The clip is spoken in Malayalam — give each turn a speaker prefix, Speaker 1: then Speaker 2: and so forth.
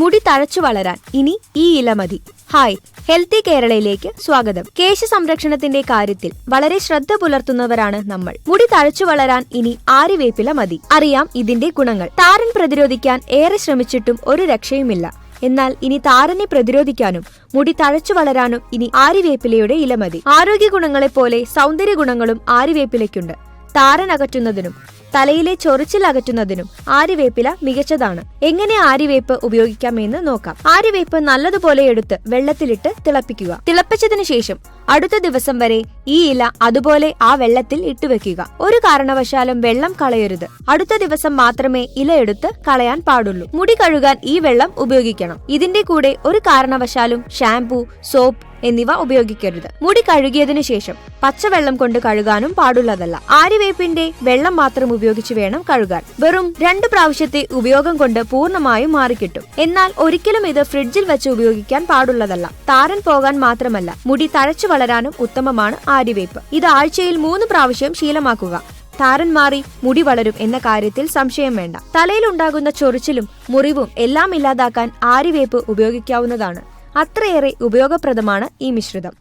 Speaker 1: മുടി തഴച്ചു വളരാൻ ഇനി ഈ ഇല മതി. ഹായ്, ഹെൽത്തി കേരളയിലേക്ക് സ്വാഗതം. കേശ സംരക്ഷണത്തിന്റെ കാര്യത്തിൽ വളരെ ശ്രദ്ധ പുലർത്തുന്നവരാണ് നമ്മൾ. മുടി തഴച്ചു വളരാൻ ഇനി ആര്യവേപ്പില മതി. അറിയാം ഇതിന്റെ ഗുണങ്ങൾ. താരൻ പ്രതിരോധിക്കാൻ ഏറെ ശ്രമിച്ചിട്ടും ഒരു രക്ഷയുമില്ല. എന്നാൽ ഇനി താരനെ പ്രതിരോധിക്കാനും മുടി തഴച്ചു വളരാനും ഇനി ആര്യവേപ്പിലയുടെ ഇല മതി. ആരോഗ്യ ഗുണങ്ങളെപ്പോലെ സൗന്ദര്യ ഗുണങ്ങളും ആര്യവേപ്പിലയ്ക്കുണ്ട്. താരൻ അകറ്റുന്നതിനും തലയിലെ ചൊറിച്ചിൽ അകറ്റുന്നതിനും ആര്യവേപ്പില മികച്ചതാണ്. എങ്ങനെ ആര്യവേപ്പ് ഉപയോഗിക്കാമെന്ന് നോക്കാം. ആര്യവേപ്പ് നല്ലതുപോലെ എടുത്ത് വെള്ളത്തിലിട്ട് തിളപ്പിക്കുക. തിളപ്പിച്ചതിനു ശേഷം അടുത്ത ദിവസം വരെ ഈ ഇല അതുപോലെ ആ വെള്ളത്തിൽ ഇട്ടുവെക്കുക. ഒരു കാരണവശാലും വെള്ളം കളയരുത്. അടുത്ത ദിവസം മാത്രമേ ഇല എടുത്ത് കളയാൻ പാടുള്ളൂ. മുടി കഴുകാൻ ഈ വെള്ളം ഉപയോഗിക്കണം. ഇതിന്റെ കൂടെ ഒരു കാരണവശാലും ഷാംപൂ, സോപ്പ് എന്നിവ ഉപയോഗിക്കരുത്. മുടി കഴുകിയതിനു ശേഷം പച്ചവെള്ളം കൊണ്ട് കഴുകാനും പാടുള്ളതല്ല. ആര്യവേപ്പിന്റെ വെള്ളം മാത്രം ഉപയോഗിച്ച് വേണം കഴുകാൻ. വെറും 2 പ്രാവശ്യത്തെ ഉപയോഗം കൊണ്ട് പൂർണ്ണമായും മാറിക്കിട്ടും. എന്നാൽ ഒരിക്കലും ഇത് ഫ്രിഡ്ജിൽ വെച്ച് ഉപയോഗിക്കാൻ പാടുള്ളതല്ല. താരൻ പോകാൻ മാത്രമല്ല, മുടി തഴച്ചു വളരാനും ഉത്തമമാണ് ആര്യവേപ്പ്. ഇത് ആഴ്ചയിൽ 3 പ്രാവശ്യം ശീലമാക്കുക. താരൻ മാറി മുടി വളരും എന്ന കാര്യത്തിൽ സംശയം വേണ്ട. തലയിൽ ഉണ്ടാകുന്ന ചൊറിച്ചിലും മുറിവും എല്ലാം ഇല്ലാതാക്കാൻ ആര്യവേപ്പ് ഉപയോഗിക്കാവുന്നതാണ്. അത്രയേറെ ഉപയോഗപ്രദമാണ് ഈ മിശ്രിതം.